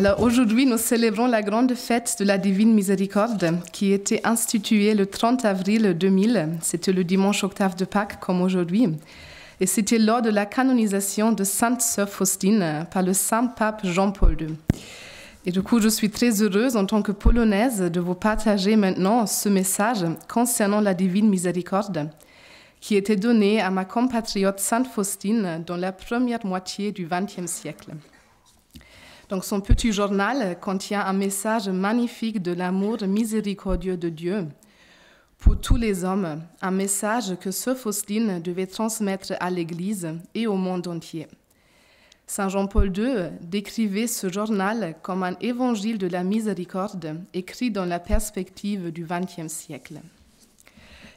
Alors aujourd'hui, nous célébrons la grande fête de la Divine Miséricorde qui était instituée le 30 avril 2000. C'était le dimanche octave de Pâques comme aujourd'hui. Et c'était lors de la canonisation de Sainte Sœur Faustine par le Saint Pape Jean-Paul II. Et du coup, je suis très heureuse en tant que Polonaise de vous partager maintenant ce message concernant la Divine Miséricorde qui était donné à ma compatriote Sainte Faustine dans la première moitié du XXe siècle. Donc, son petit journal contient un message magnifique de l'amour miséricordieux de Dieu pour tous les hommes, un message que Sœur Faustine devait transmettre à l'Église et au monde entier. Saint Jean-Paul II décrivait ce journal comme un évangile de la miséricorde écrit dans la perspective du XXe siècle.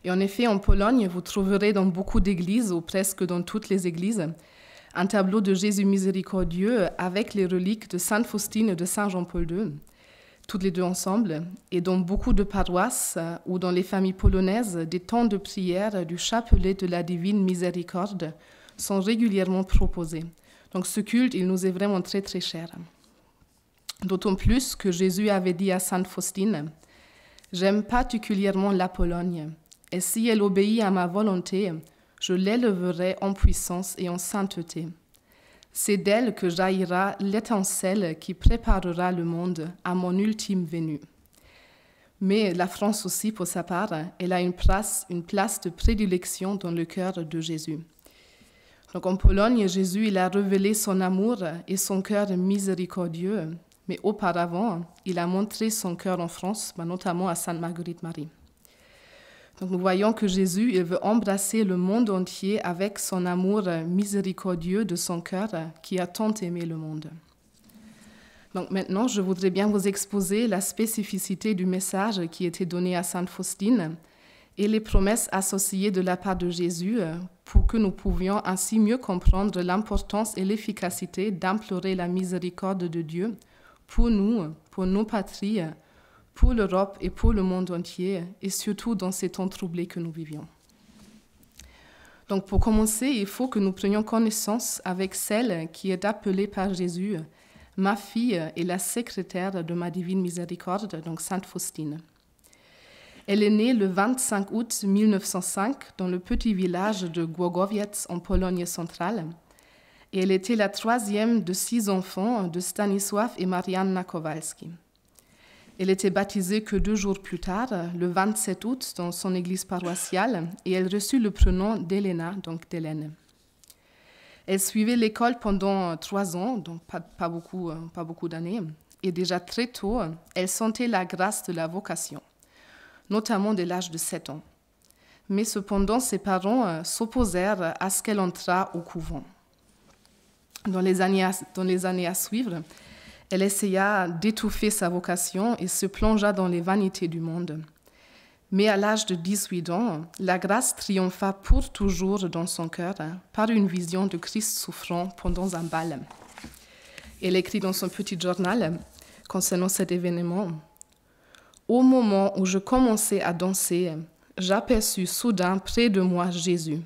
Et en effet, en Pologne, vous trouverez dans beaucoup d'églises, ou presque dans toutes les églises, un tableau de Jésus miséricordieux avec les reliques de Sainte Faustine et de Saint Jean-Paul II, toutes les deux ensemble. Et dans beaucoup de paroisses ou dans les familles polonaises, des temps de prière du chapelet de la Divine Miséricorde sont régulièrement proposés. Donc ce culte, il nous est vraiment très très cher. D'autant plus que Jésus avait dit à Sainte Faustine « J'aime particulièrement la Pologne, et si elle obéit à ma volonté, je l'élèverai en puissance et en sainteté. C'est d'elle que jaillira l'étincelle qui préparera le monde à mon ultime venue. » Mais la France aussi, pour sa part, elle a une place de prédilection dans le cœur de Jésus. Donc en Pologne, Jésus il a révélé son amour et son cœur miséricordieux, mais auparavant, il a montré son cœur en France, notamment à Sainte Marguerite Marie. Donc nous voyons que Jésus il veut embrasser le monde entier avec son amour miséricordieux de son cœur qui a tant aimé le monde. Donc maintenant, je voudrais bien vous exposer la spécificité du message qui était donné à Sainte Faustine et les promesses associées de la part de Jésus pour que nous pouvions ainsi mieux comprendre l'importance et l'efficacité d'implorer la miséricorde de Dieu pour nous, pour nos patries, pour l'Europe et pour le monde entier, et surtout dans ces temps troublés que nous vivions. Donc pour commencer, il faut que nous prenions connaissance avec celle qui est appelée par Jésus, ma fille et la secrétaire de ma divine miséricorde, donc Sainte Faustine. Elle est née le 25 août 1905 dans le petit village de Głogowiec en Pologne centrale, et elle était la troisième de 6 enfants de Stanisław et Marianna Kowalski. Elle était baptisée que 2 jours plus tard, le 27 août, dans son église paroissiale, et elle reçut le prénom d'Elena, donc d'Hélène. Elle suivait l'école pendant 3 ans, donc pas beaucoup d'années, et déjà très tôt, elle sentait la grâce de la vocation, notamment dès l'âge de 7 ans. Mais cependant, ses parents s'opposèrent à ce qu'elle entrât au couvent. Dans les années à suivre, elle essaya d'étouffer sa vocation et se plongea dans les vanités du monde. Mais à l'âge de 18 ans, la grâce triompha pour toujours dans son cœur par une vision de Christ souffrant pendant un bal. Elle écrit dans son petit journal concernant cet événement « Au moment où je commençais à danser, j'aperçus soudain près de moi Jésus.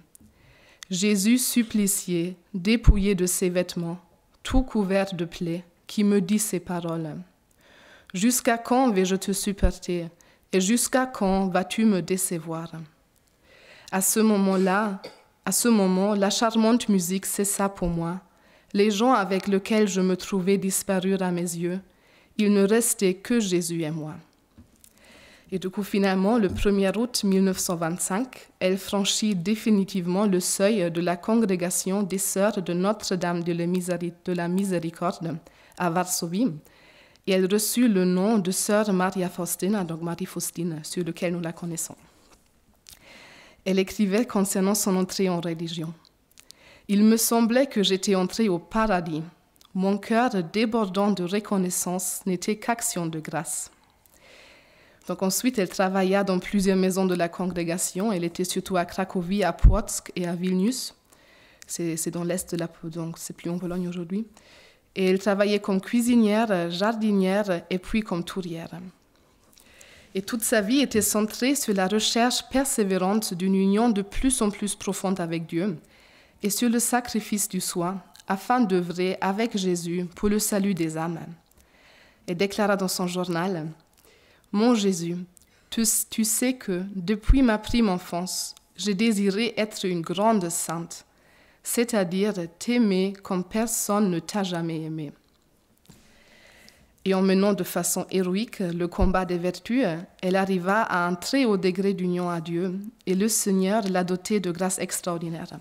Jésus supplicié, dépouillé de ses vêtements, tout couvert de plaies, qui me dit ces paroles. « Jusqu'à quand vais-je te supporter et jusqu'à quand vas-tu me décevoir ?» À ce moment, la charmante musique cessa pour moi. Les gens avec lesquels je me trouvais disparurent à mes yeux. Il ne restait que Jésus et moi. Et du coup, finalement, le 1er août 1925, elle franchit définitivement le seuil de la congrégation des Sœurs de Notre-Dame de la Miséricorde à Varsovie, et elle reçut le nom de Sœur Maria Faustina, donc Marie Faustine, sur lequel nous la connaissons. Elle écrivait concernant son entrée en religion. « Il me semblait que j'étais entrée au paradis. Mon cœur débordant de reconnaissance n'était qu'action de grâce. » Donc ensuite, elle travailla dans plusieurs maisons de la congrégation. Elle était surtout à Cracovie, à Płock et à Vilnius. C'est dans l'est de donc c'est plus en Pologne aujourd'hui. Et elle travaillait comme cuisinière, jardinière et puis comme tourière. Et toute sa vie était centrée sur la recherche persévérante d'une union de plus en plus profonde avec Dieu et sur le sacrifice du soi afin d'œuvrer avec Jésus pour le salut des âmes. et déclara dans son journal « Mon Jésus, tu sais que, depuis ma prime enfance, j'ai désiré être une grande sainte, c'est-à-dire t'aimer comme personne ne t'a jamais aimé. » Et en menant de façon héroïque le combat des vertus, elle arriva à un très haut degré d'union à Dieu, et le Seigneur l'a dotée de grâces extraordinaires.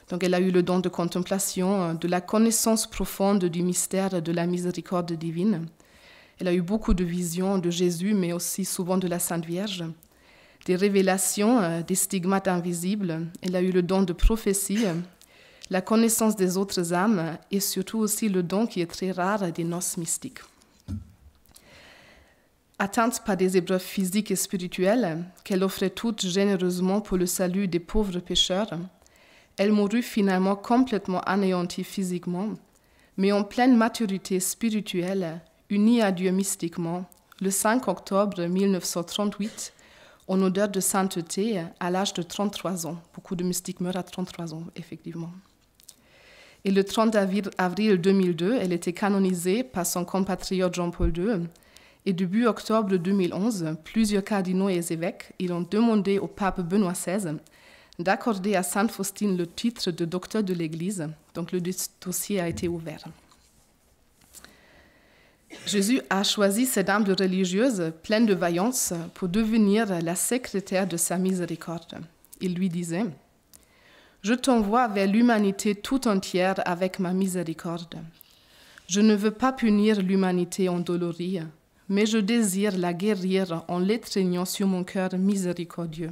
Donc elle a eu le don de contemplation, de la connaissance profonde du mystère de la miséricorde divine. Elle a eu beaucoup de visions de Jésus, mais aussi souvent de la Sainte Vierge, des révélations, des stigmates invisibles. Elle a eu le don de prophétie, la connaissance des autres âmes et surtout aussi le don qui est très rare des noces mystiques. Atteinte par des épreuves physiques et spirituelles qu'elle offrait toutes généreusement pour le salut des pauvres pécheurs, elle mourut finalement complètement anéantie physiquement, mais en pleine maturité spirituelle, unie à Dieu mystiquement, le 5 octobre 1938, en odeur de sainteté, à l'âge de 33 ans. Beaucoup de mystiques meurent à 33 ans, effectivement. Et le 30 avril 2002, elle était canonisée par son compatriote Jean-Paul II. Et début octobre 2011, plusieurs cardinaux et évêques ont demandé au pape Benoît XVI d'accorder à Sainte Faustine le titre de docteur de l'Église. Donc le dossier a été ouvert. Jésus a choisi cette humble religieuse pleine de vaillance pour devenir la secrétaire de sa miséricorde. Il lui disait « Je t'envoie vers l'humanité tout entière avec ma miséricorde. Je ne veux pas punir l'humanité endolorie, mais je désire la guérir en l'étreignant sur mon cœur miséricordieux.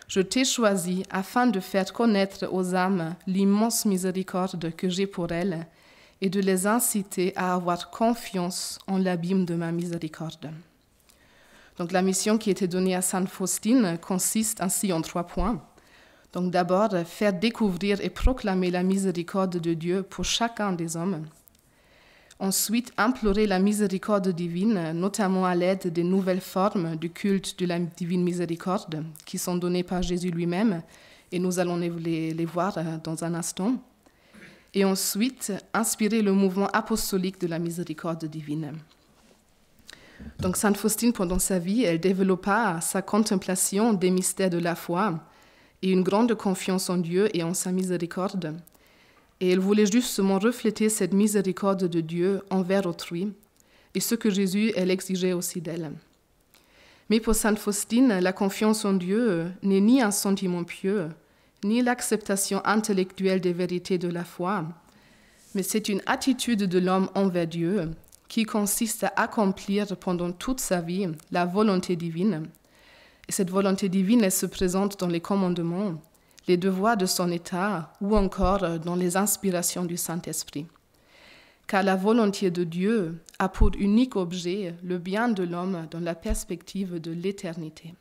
Je t'ai choisi afin de faire connaître aux âmes l'immense miséricorde que j'ai pour elles et de les inciter à avoir confiance en l'abîme de ma miséricorde. » Donc la mission qui était donnée à Sainte Faustine consiste ainsi en 3 points. Donc d'abord, faire découvrir et proclamer la miséricorde de Dieu pour chacun des hommes. Ensuite, implorer la miséricorde divine, notamment à l'aide des nouvelles formes du culte de la divine miséricorde qui sont données par Jésus lui-même, et nous allons les voir dans un instant. Et ensuite, inspirer le mouvement apostolique de la miséricorde divine. Donc, Sainte Faustine, pendant sa vie, elle développa sa contemplation des mystères de la foi et une grande confiance en Dieu et en sa miséricorde. Et elle voulait justement refléter cette miséricorde de Dieu envers autrui, et ce que Jésus, elle exigeait aussi d'elle. Mais pour Sainte Faustine, la confiance en Dieu n'est ni un sentiment pieux, ni l'acceptation intellectuelle des vérités de la foi, mais c'est une attitude de l'homme envers Dieu qui consiste à accomplir pendant toute sa vie la volonté divine. Et cette volonté divine, elle se présente dans les commandements, les devoirs de son état ou encore dans les inspirations du Saint-Esprit. Car la volonté de Dieu a pour unique objet le bien de l'homme dans la perspective de l'éternité.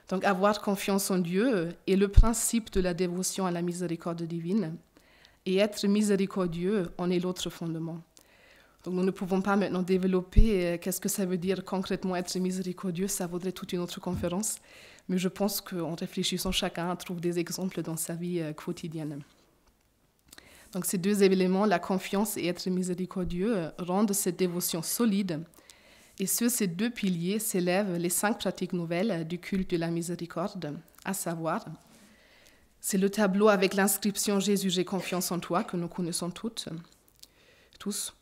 Donc avoir confiance en Dieu est le principe de la dévotion à la miséricorde divine, et être miséricordieux en est l'autre fondement. Donc nous ne pouvons pas maintenant développer qu'est-ce que ça veut dire concrètement être miséricordieux, ça vaudrait toute une autre conférence, mais je pense qu'en réfléchissant, chacun trouve des exemples dans sa vie quotidienne. Donc ces 2 éléments, la confiance et être miséricordieux, rendent cette dévotion solide. Et sur ces 2 piliers s'élèvent les 5 pratiques nouvelles du culte de la miséricorde, à savoir, c'est le tableau avec l'inscription « Jésus, j'ai confiance en toi » que nous connaissons tous.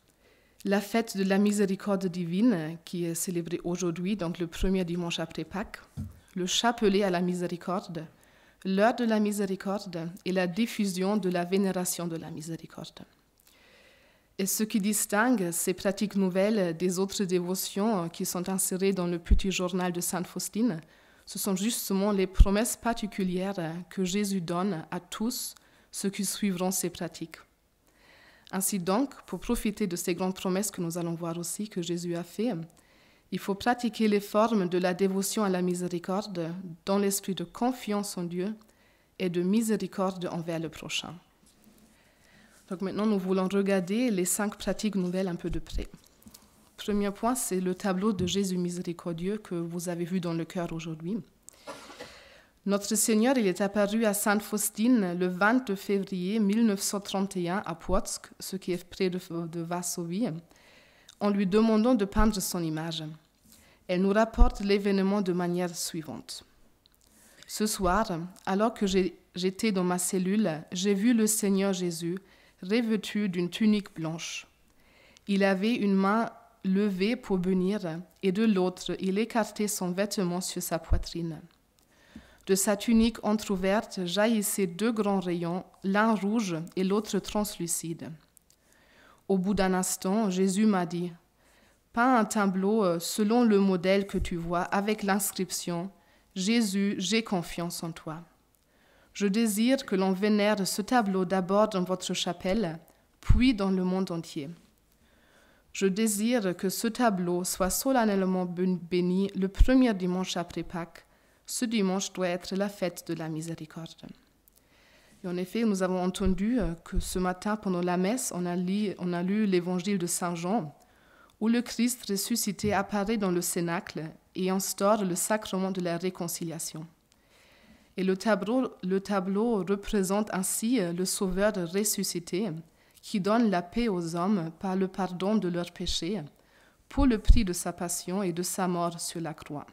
La fête de la miséricorde divine qui est célébrée aujourd'hui, donc le premier dimanche après Pâques, le chapelet à la miséricorde, l'heure de la miséricorde et la diffusion de la vénération de la miséricorde. Et ce qui distingue ces pratiques nouvelles des autres dévotions qui sont insérées dans le petit journal de Sainte Faustine, ce sont justement les promesses particulières que Jésus donne à tous ceux qui suivront ces pratiques. Ainsi donc, pour profiter de ces grandes promesses que nous allons voir aussi que Jésus a fait, il faut pratiquer les formes de la dévotion à la miséricorde dans l'esprit de confiance en Dieu et de miséricorde envers le prochain. Donc maintenant, nous voulons regarder les 5 pratiques nouvelles un peu de près. Premier point, c'est le tableau de Jésus miséricordieux que vous avez vu dans le chœur aujourd'hui. Notre Seigneur, il est apparu à Sainte Faustine le 22 février 1931 à Płock, ce qui est près de Varsovie, en lui demandant de peindre son image. Elle nous rapporte l'événement de manière suivante. Ce soir, alors que j'étais dans ma cellule, j'ai vu le Seigneur Jésus revêtu d'une tunique blanche. Il avait une main levée pour bénir et de l'autre, il écartait son vêtement sur sa poitrine. De sa tunique entr'ouverte jaillissaient 2 grands rayons, l'un rouge et l'autre translucide. Au bout d'un instant, Jésus m'a dit « Peins un tableau selon le modèle que tu vois avec l'inscription « Jésus, j'ai confiance en toi ». Je désire que l'on vénère ce tableau d'abord dans votre chapelle, puis dans le monde entier. Je désire que ce tableau soit solennellement béni le premier dimanche après Pâques. Ce dimanche doit être la fête de la miséricorde. Et en effet, nous avons entendu que ce matin, pendant la messe, on a lu l'évangile de Saint Jean, où le Christ ressuscité apparaît dans le cénacle et instaure le sacrement de la réconciliation. Et le tableau représente ainsi le Sauveur ressuscité qui donne la paix aux hommes par le pardon de leurs péchés pour le prix de sa passion et de sa mort sur la croix.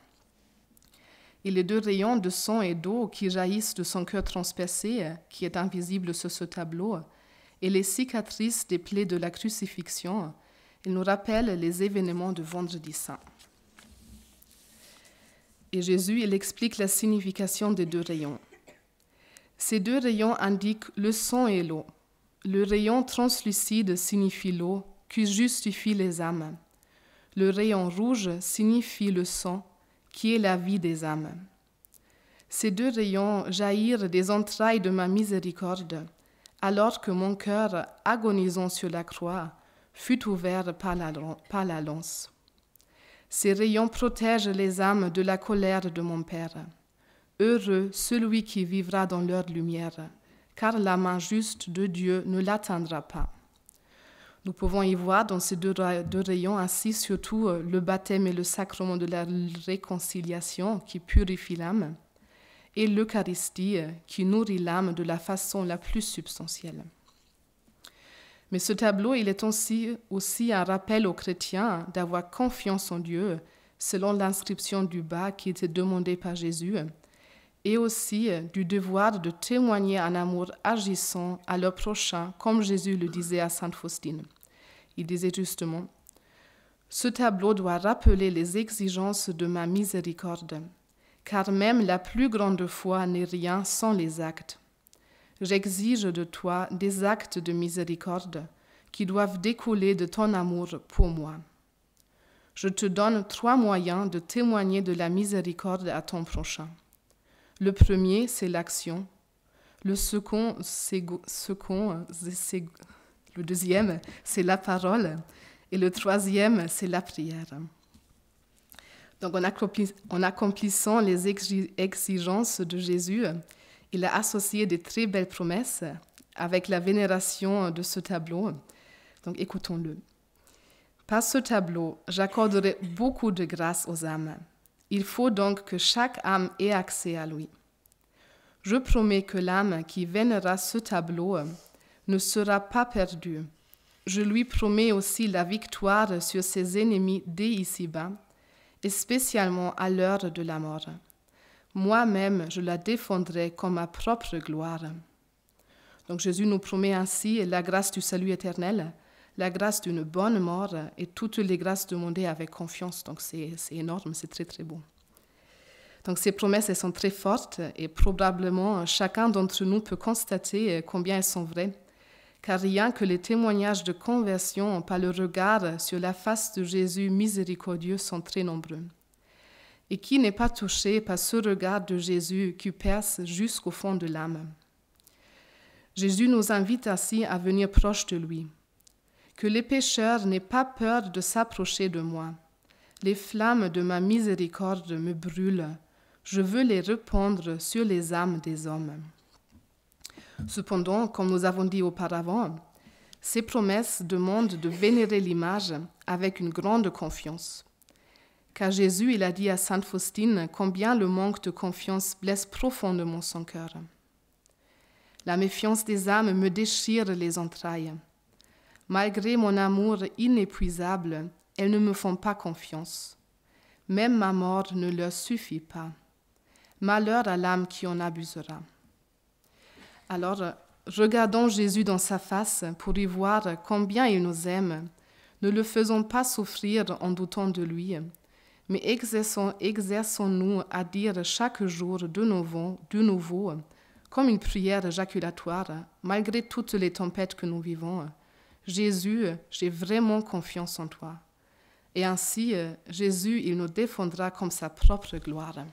Et les 2 rayons de sang et d'eau qui jaillissent de son cœur transpercé, qui est invisible sur ce tableau, et les cicatrices des plaies de la crucifixion, ils nous rappellent les événements de Vendredi Saint. Et Jésus, il explique la signification des 2 rayons. Ces 2 rayons indiquent le sang et l'eau. Le rayon translucide signifie l'eau qui justifie les âmes. Le rayon rouge signifie le sang qui est la vie des âmes. Ces 2 rayons jaillirent des entrailles de ma miséricorde, alors que mon cœur, agonisant sur la croix, fut ouvert par la lance. Ces rayons protègent les âmes de la colère de mon Père. Heureux celui qui vivra dans leur lumière, car la main juste de Dieu ne l'atteindra pas. Nous pouvons y voir dans ces 2 rayons ainsi surtout le baptême et le sacrement de la réconciliation qui purifie l'âme, et l'Eucharistie qui nourrit l'âme de la façon la plus substantielle. Mais ce tableau, il est aussi un rappel aux chrétiens d'avoir confiance en Dieu, selon l'inscription du bas qui était demandée par Jésus, et aussi du devoir de témoigner un amour agissant à leur prochain, comme Jésus le disait à Sainte Faustine. Il disait justement « Ce tableau doit rappeler les exigences de ma miséricorde, car même la plus grande foi n'est rien sans les actes. J'exige de toi des actes de miséricorde qui doivent découler de ton amour pour moi. Je te donne 3 moyens de témoigner de la miséricorde à ton prochain. Le premier, c'est l'action. Le deuxième, c'est la parole. Et le troisième, c'est la prière. Donc, en accomplissant les exigences de Jésus, il a associé des très belles promesses avec la vénération de ce tableau. Donc, écoutons-le. Par ce tableau, j'accorderai beaucoup de grâce aux âmes. Il faut donc que chaque âme ait accès à lui. Je promets que l'âme qui vénérera ce tableau ne sera pas perdue. Je lui promets aussi la victoire sur ses ennemis dès ici-bas, et spécialement à l'heure de la mort. Moi-même, je la défendrai comme ma propre gloire. Donc Jésus nous promet ainsi la grâce du salut éternel, la grâce d'une bonne mort et toutes les grâces demandées avec confiance. Donc c'est énorme, c'est très très beau. Donc ces promesses, elles sont très fortes et probablement chacun d'entre nous peut constater combien elles sont vraies, car rien que les témoignages de conversion par le regard sur la face de Jésus miséricordieux sont très nombreux. Et qui n'est pas touché par ce regard de Jésus qui perce jusqu'au fond de l'âme? Jésus nous invite ainsi à venir proche de lui. Que les pécheurs n'aient pas peur de s'approcher de moi. Les flammes de ma miséricorde me brûlent. Je veux les répandre sur les âmes des hommes. Cependant, comme nous avons dit auparavant, ces promesses demandent de vénérer l'image avec une grande confiance. Car Jésus, il a dit à Sainte Faustine combien le manque de confiance blesse profondément son cœur. La méfiance des âmes me déchire les entrailles. Malgré mon amour inépuisable, elles ne me font pas confiance. Même ma mort ne leur suffit pas. Malheur à l'âme qui en abusera. Alors, regardons Jésus dans sa face pour y voir combien il nous aime. Ne le faisons pas souffrir en doutant de lui, mais exerçons-nous à dire chaque jour de nouveau, comme une prière éjaculatoire, malgré toutes les tempêtes que nous vivons, « Jésus, j'ai vraiment confiance en toi. » Et ainsi, Jésus, il nous défendra comme sa propre gloire.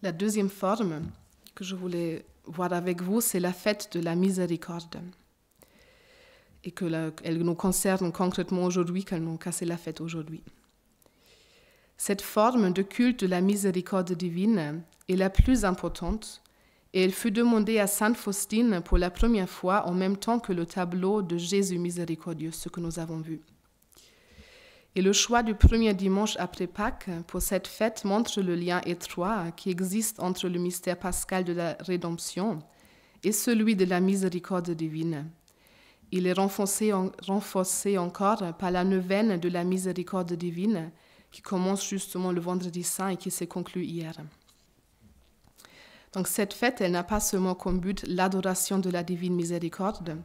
La deuxième forme que je voulais voir avec vous, c'est la fête de la miséricorde. Et qu'elle nous concerne concrètement aujourd'hui, car c'est la fête aujourd'hui. Cette forme de culte de la miséricorde divine est la plus importante et elle fut demandée à Sainte Faustine pour la première fois en même temps que le tableau de Jésus miséricordieux, ce que nous avons vu. Et le choix du premier dimanche après Pâques pour cette fête montre le lien étroit qui existe entre le mystère pascal de la rédemption et celui de la miséricorde divine. Il est renforcé encore par la neuvaine de la miséricorde divine qui commence justement le vendredi saint et qui s'est conclue hier. Donc cette fête, elle n'a pas seulement comme but l'adoration de la divine miséricorde,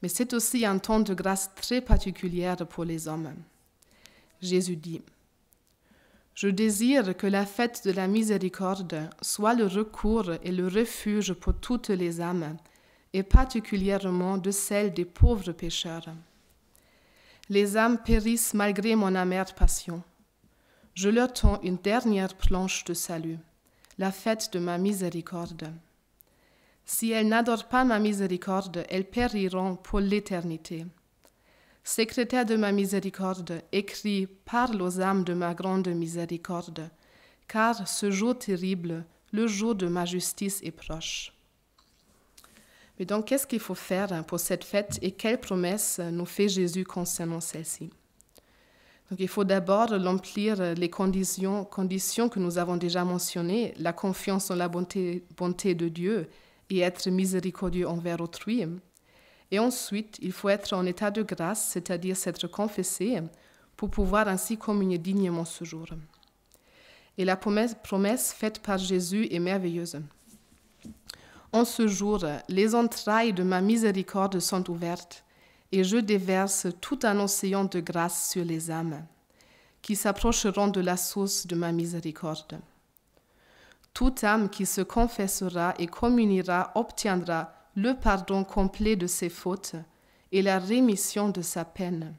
mais c'est aussi un temps de grâce très particulière pour les hommes. Jésus dit « Je désire que la fête de la miséricorde soit le recours et le refuge pour toutes les âmes, et particulièrement de celles des pauvres pécheurs. Les âmes périssent malgré mon amère passion. Je leur tends une dernière planche de salut, la fête de ma miséricorde. Si elles n'adorent pas ma miséricorde, elles périront pour l'éternité. Secrétaire de ma miséricorde, écris, parle aux âmes de ma grande miséricorde, car ce jour terrible, le jour de ma justice est proche. » Mais donc, qu'est-ce qu'il faut faire pour cette fête et quelles promesses nous fait Jésus concernant celle-ci? Donc, il faut d'abord remplir les conditions que nous avons déjà mentionnées, la confiance en la bonté de Dieu et être miséricordieux envers autrui. Et ensuite, il faut être en état de grâce, c'est-à-dire s'être confessé, pour pouvoir ainsi communier dignement ce jour. Et la promesse faite par Jésus est merveilleuse. En ce jour, les entrailles de ma miséricorde sont ouvertes, et je déverse tout un océan de grâce sur les âmes, qui s'approcheront de la source de ma miséricorde. Toute âme qui se confessera et communiera obtiendra le pardon complet de ses fautes et la rémission de sa peine.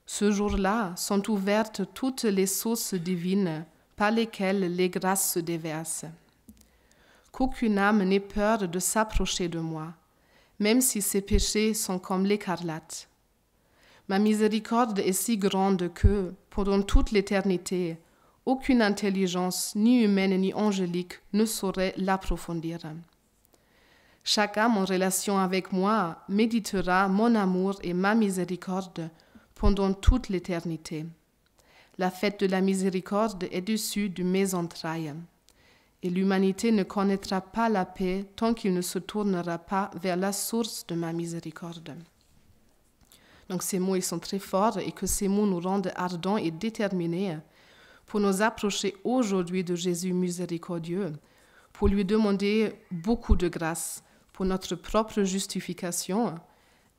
Ce jour-là sont ouvertes toutes les sources divines par lesquelles les grâces se déversent. Qu'aucune âme n'ait peur de s'approcher de moi, même si ses péchés sont comme l'écarlate. Ma miséricorde est si grande que, pendant toute l'éternité, aucune intelligence, ni humaine ni angélique, ne saurait l'approfondir. Chaque âme en relation avec moi méditera mon amour et ma miséricorde pendant toute l'éternité. La fête de la miséricorde est issue de mes entrailles. Et l'humanité ne connaîtra pas la paix tant qu'il ne se tournera pas vers la source de ma miséricorde. Donc ces mots, ils sont très forts et que ces mots nous rendent ardents et déterminés pour nous approcher aujourd'hui de Jésus miséricordieux, pour lui demander beaucoup de grâce pour notre propre justification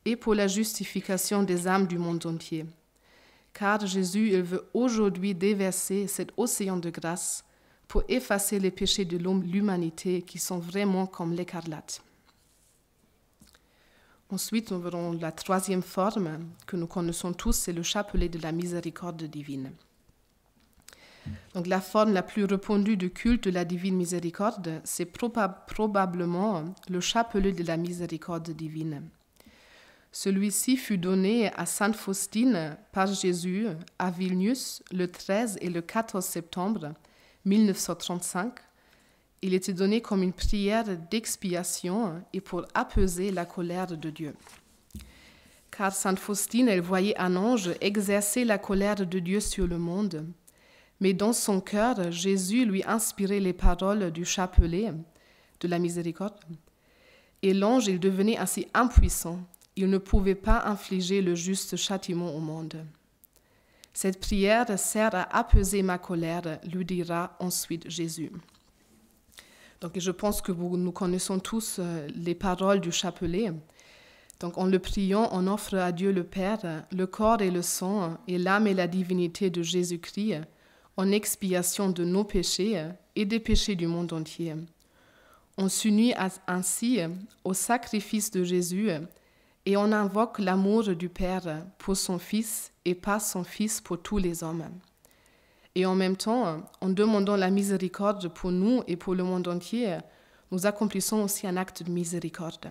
et pour la justification des âmes du monde entier. Car Jésus, il veut aujourd'hui déverser cet océan de grâce pour effacer les péchés de l'humanité qui sont vraiment comme l'écarlate. Ensuite, nous verrons la troisième forme que nous connaissons tous, c'est le chapelet de la miséricorde divine. Donc, la forme la plus répandue du culte de la divine miséricorde, c'est probablement le chapelet de la miséricorde divine. Celui-ci fut donné à Sainte Faustine par Jésus à Vilnius le 13 et le 14 septembre 1935, il était donné comme une prière d'expiation et pour apaiser la colère de Dieu. Car Sainte Faustine, elle voyait un ange exercer la colère de Dieu sur le monde, mais dans son cœur, Jésus lui inspirait les paroles du chapelet de la miséricorde, et l'ange, il devenait ainsi impuissant, il ne pouvait pas infliger le juste châtiment au monde. Cette prière sert à apaiser ma colère, lui dira ensuite Jésus. Donc, je pense que nous connaissons tous les paroles du chapelet. Donc, en le priant, on offre à Dieu le Père le corps et le sang et l'âme et la divinité de Jésus-Christ en expiation de nos péchés et des péchés du monde entier. On s'unit ainsi au sacrifice de Jésus et on invoque l'amour du Père pour son Fils et par son Fils pour tous les hommes. Et en même temps, en demandant la miséricorde pour nous et pour le monde entier, nous accomplissons aussi un acte de miséricorde.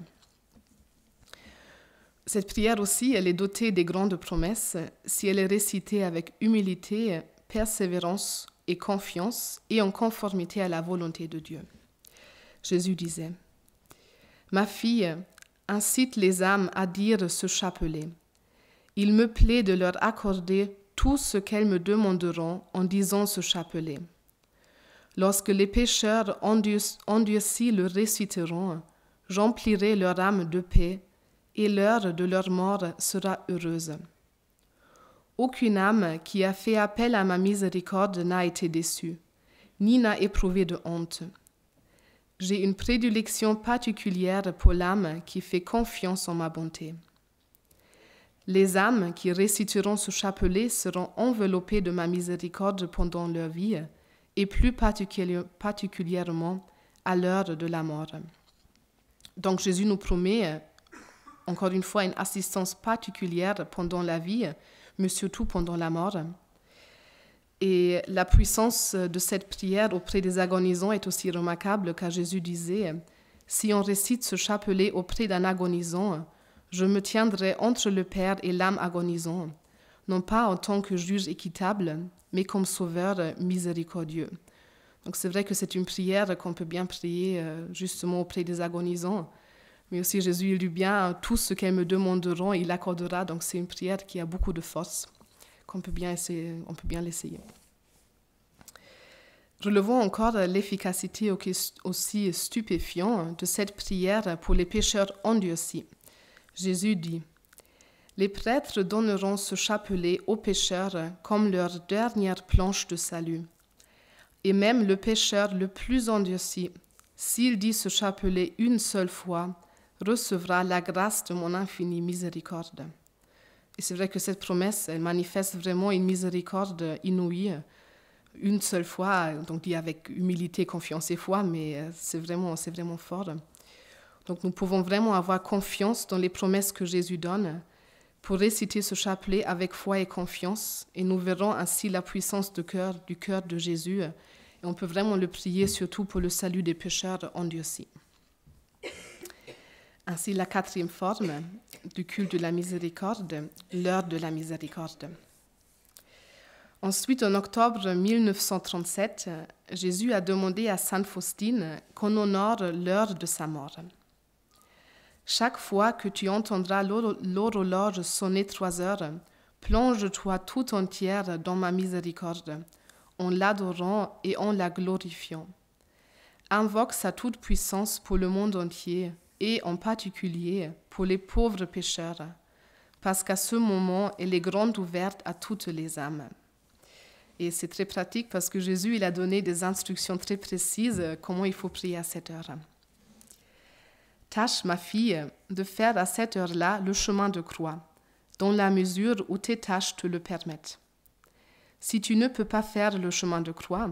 Cette prière aussi, elle est dotée des grandes promesses si elle est récitée avec humilité, persévérance et confiance et en conformité à la volonté de Dieu. Jésus disait « Ma fille, incite les âmes à dire ce chapelet. Il me plaît de leur accorder tout ce qu'elles me demanderont en disant ce chapelet. Lorsque les pécheurs endurcis le réciteront, j'emplirai leur âme de paix et l'heure de leur mort sera heureuse. Aucune âme qui a fait appel à ma miséricorde n'a été déçue, ni n'a éprouvé de honte. J'ai une prédilection particulière pour l'âme qui fait confiance en ma bonté. Les âmes qui réciteront ce chapelet seront enveloppées de ma miséricorde pendant leur vie et plus particulièrement à l'heure de la mort. Donc Jésus nous promet, encore une fois, une assistance particulière pendant la vie, mais surtout pendant la mort. Et la puissance de cette prière auprès des agonisants est aussi remarquable car Jésus disait « Si on récite ce chapelet auprès d'un agonisant, je me tiendrai entre le Père et l'âme agonisant, non pas en tant que juge équitable, mais comme sauveur miséricordieux. » Donc c'est vrai que c'est une prière qu'on peut bien prier justement auprès des agonisants, mais aussi Jésus il dit bien « Tout ce qu'elles me demanderont, il accordera ». Donc c'est une prière qui a beaucoup de force. On peut bien l'essayer. Relevons encore l'efficacité aussi stupéfiante de cette prière pour les pécheurs endurcis. Jésus dit « Les prêtres donneront ce chapelet aux pécheurs comme leur dernière planche de salut. Et même le pécheur le plus endurci, s'il dit ce chapelet une seule fois, recevra la grâce de mon infinie miséricorde. » Et c'est vrai que cette promesse, elle manifeste vraiment une miséricorde inouïe, une seule fois, donc dit avec humilité, confiance et foi, mais c'est vraiment fort. Donc nous pouvons vraiment avoir confiance dans les promesses que Jésus donne pour réciter ce chapelet avec foi et confiance, et nous verrons ainsi la puissance du cœur de Jésus, et on peut vraiment le prier surtout pour le salut des pécheurs endurcis. Ainsi, la quatrième forme du culte de la miséricorde, l'heure de la miséricorde. Ensuite, en octobre 1937, Jésus a demandé à Sainte Faustine qu'on honore l'heure de sa mort. Chaque fois que tu entendras l'horloge sonner 3 heures, plonge-toi tout entière dans ma miséricorde, en l'adorant et en la glorifiant. Invoque sa toute-puissance pour le monde entier, et en particulier pour les pauvres pécheurs, parce qu'à ce moment, elle est grande ouverte à toutes les âmes. Et c'est très pratique parce que Jésus il a donné des instructions très précises comment il faut prier à cette heure. Tâche, ma fille, de faire à cette heure-là le chemin de croix, dans la mesure où tes tâches te le permettent. Si tu ne peux pas faire le chemin de croix,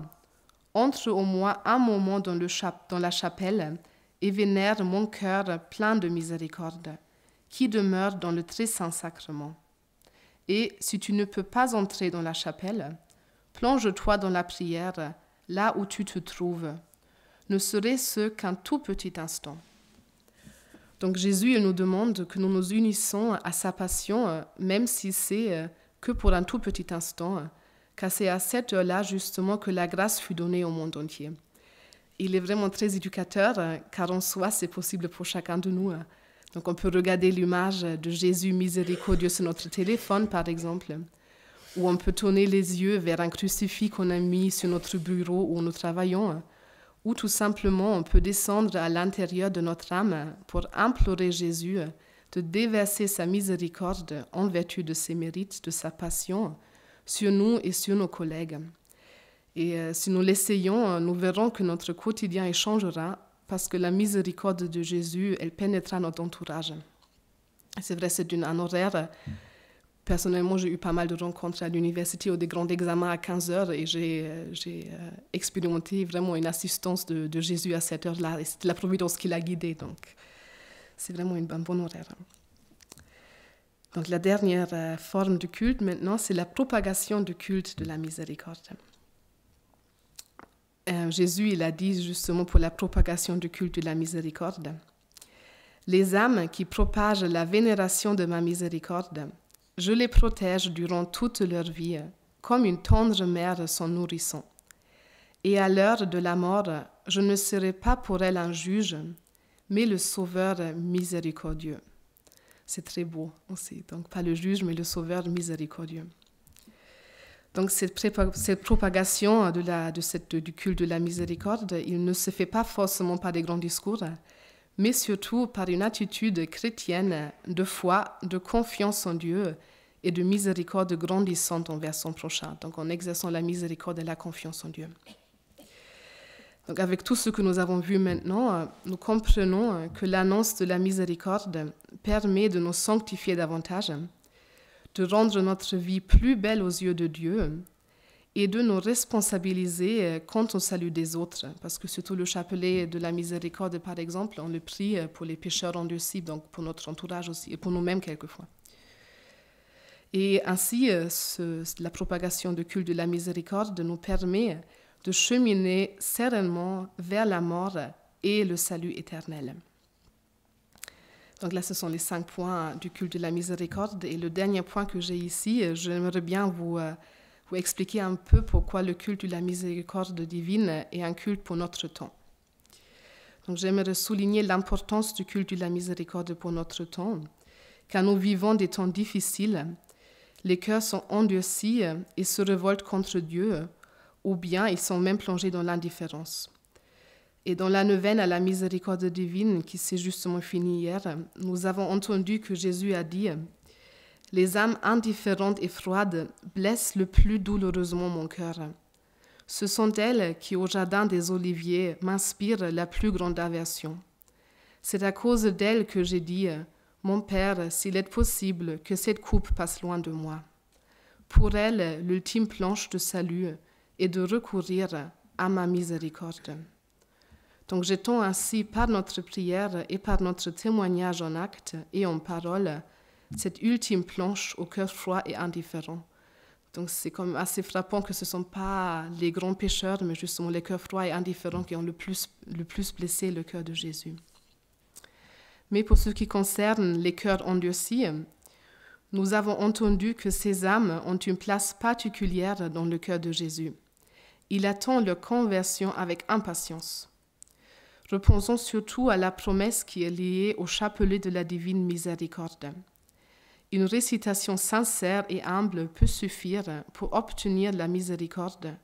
entre au moins un moment dans la chapelle et vénère mon cœur plein de miséricorde, qui demeure dans le très saint sacrement. Et si tu ne peux pas entrer dans la chapelle, plonge-toi dans la prière, là où tu te trouves, ne serait-ce qu'un tout petit instant. Donc Jésus il nous demande que nous nous unissons à sa passion, même si c'est que pour un tout petit instant, car c'est à cette heure-là justement que la grâce fut donnée au monde entier. Il est vraiment très éducateur, car en soi, c'est possible pour chacun de nous. Donc, on peut regarder l'image de Jésus miséricordieux sur notre téléphone, par exemple, ou on peut tourner les yeux vers un crucifix qu'on a mis sur notre bureau où nous travaillons, ou tout simplement, on peut descendre à l'intérieur de notre âme pour implorer Jésus de déverser sa miséricorde en vertu de ses mérites, de sa passion, sur nous et sur nos collègues. Et si nous l'essayons, nous verrons que notre quotidien y changera parce que la miséricorde de Jésus, elle pénétrera notre entourage. C'est vrai, c'est un horaire. Personnellement, j'ai eu pas mal de rencontres à l'université ou des grands examens à 15 heures et j'ai expérimenté vraiment une assistance de Jésus à cette heure-là. Et c'est la providence qui l'a guidé, donc c'est vraiment un bon horaire. Donc la dernière forme de culte maintenant, c'est la propagation du culte de la miséricorde. Jésus, il a dit justement pour la propagation du culte de la miséricorde, « Les âmes qui propagent la vénération de ma miséricorde, je les protège durant toute leur vie, comme une tendre mère son nourrisson. Et à l'heure de la mort, je ne serai pas pour elle un juge, mais le sauveur miséricordieux. » C'est très beau aussi. Donc, pas le juge, mais le sauveur miséricordieux. Donc, cette propagation du culte de la miséricorde, il ne se fait pas forcément par des grands discours, mais surtout par une attitude chrétienne de foi, de confiance en Dieu et de miséricorde grandissante envers son prochain. Donc, en exerçant la miséricorde et la confiance en Dieu. Donc, avec tout ce que nous avons vu maintenant, nous comprenons que l'annonce de la miséricorde permet de nous sanctifier davantage, de rendre notre vie plus belle aux yeux de Dieu et de nous responsabiliser quant au salut des autres. Parce que surtout le chapelet de la miséricorde, par exemple, on le prie pour les pécheurs endurcis, donc pour notre entourage aussi, et pour nous-mêmes quelquefois. Et ainsi, la propagation du culte de la miséricorde nous permet de cheminer sereinement vers la mort et le salut éternel. Donc là, ce sont les 5 points du culte de la miséricorde. Et le dernier point que j'ai ici, j'aimerais bien vous expliquer un peu pourquoi le culte de la miséricorde divine est un culte pour notre temps. Donc j'aimerais souligner l'importance du culte de la miséricorde pour notre temps, car nous vivons des temps difficiles, les cœurs sont endurcis et se révoltent contre Dieu, ou bien ils sont même plongés dans l'indifférence. Et dans la neuvaine à la miséricorde divine qui s'est justement finie hier, nous avons entendu que Jésus a dit « Les âmes indifférentes et froides blessent le plus douloureusement mon cœur. Ce sont elles qui, au jardin des Oliviers, m'inspirent la plus grande aversion. C'est à cause d'elles que j'ai dit « Mon Père, s'il est possible, que cette coupe passe loin de moi. » Pour elles, l'ultime planche de salut est de recourir à ma miséricorde. Donc jetons ainsi par notre prière et par notre témoignage en acte et en parole cette ultime planche au cœur froid et indifférent. Donc c'est comme assez frappant que ce ne sont pas les grands pécheurs, mais justement les cœurs froids et indifférents qui ont le plus blessé le cœur de Jésus. Mais pour ce qui concerne les cœurs endurcis, nous avons entendu que ces âmes ont une place particulière dans le cœur de Jésus. Il attend leur conversion avec impatience. Repensons surtout à la promesse qui est liée au chapelet de la divine miséricorde. Une récitation sincère et humble peut suffire pour obtenir la miséricorde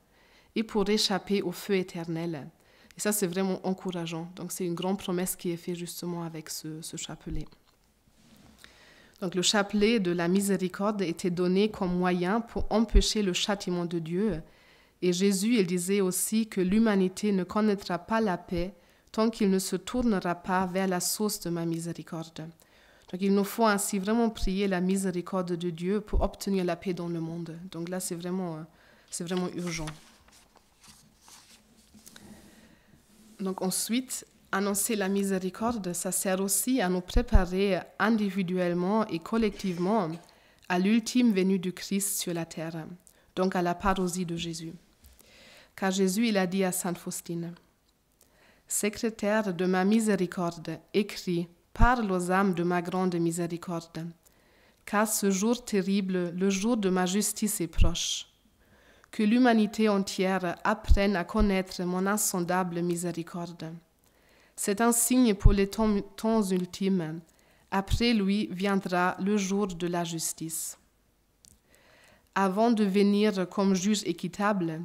et pour échapper au feu éternel. Et ça, c'est vraiment encourageant. Donc, c'est une grande promesse qui est faite justement avec ce chapelet. Donc, le chapelet de la miséricorde était donné comme moyen pour empêcher le châtiment de Dieu. Et Jésus, il disait aussi que l'humanité ne connaîtra pas la paix tant qu'il ne se tournera pas vers la source de ma miséricorde. Donc il nous faut ainsi vraiment prier la miséricorde de Dieu pour obtenir la paix dans le monde. Donc là, c'est vraiment urgent. Donc ensuite, annoncer la miséricorde, ça sert aussi à nous préparer individuellement et collectivement à l'ultime venue du Christ sur la terre, donc à la parousie de Jésus. Car Jésus, il a dit à Sainte Faustine, « Secrétaire de ma miséricorde, écris, parle aux âmes de ma grande miséricorde, car ce jour terrible, le jour de ma justice est proche. Que l'humanité entière apprenne à connaître mon insondable miséricorde. C'est un signe pour les temps ultimes. Après lui viendra le jour de la justice. Avant de venir comme juge équitable,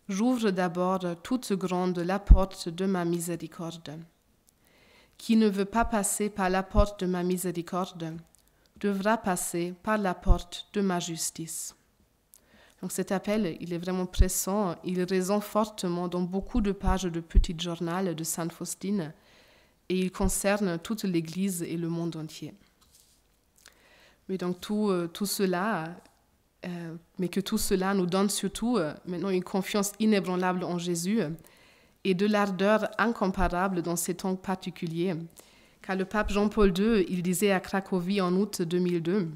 j'ouvre d'abord toute grande la porte de ma miséricorde. qui ne veut pas passer par la porte de ma miséricorde devra passer par la porte de ma justice. Donc cet appel, il est vraiment pressant, il résonne fortement dans beaucoup de pages de petit journal de Sainte Faustine et il concerne toute l'Église et le monde entier. Mais donc tout cela, mais que tout cela nous donne surtout maintenant une confiance inébranlable en Jésus et de l'ardeur incomparable dans ces temps particuliers. Car le pape Jean-Paul II, il disait à Cracovie en août 2002,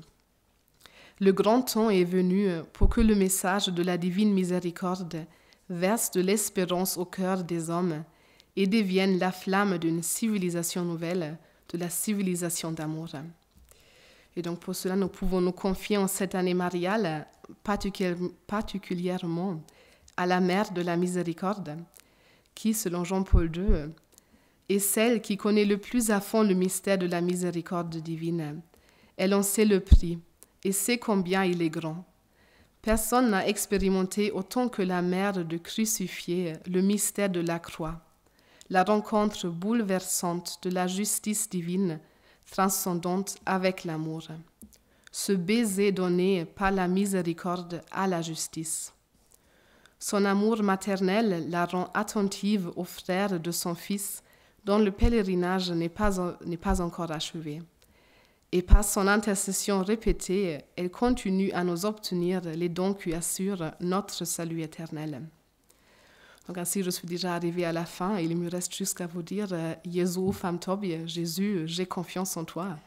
« Le grand temps est venu pour que le message de la divine miséricorde verse de l'espérance au cœur des hommes et devienne la flamme d'une civilisation nouvelle, de la civilisation d'amour. » Et donc pour cela, nous pouvons nous confier en cette année mariale, particulièrement à la Mère de la Miséricorde, qui, selon Jean-Paul II, est celle qui connaît le plus à fond le mystère de la miséricorde divine. Elle en sait le prix et sait combien il est grand. Personne n'a expérimenté autant que la Mère de crucifier le mystère de la croix, la rencontre bouleversante de la justice divine transcendante avec l'amour, ce baiser donné par la miséricorde à la justice. Son amour maternel la rend attentive aux frères de son Fils, dont le pèlerinage n'est pas encore achevé. Et par son intercession répétée, elle continue à nous obtenir les dons qui assurent notre salut éternel. Donc ainsi, je suis déjà arrivée à la fin. Il me reste juste à vous dire, Jésus, femme Tobie, Jésus, j'ai confiance en toi.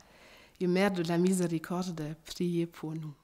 Et Mère de la Miséricorde, priez pour nous.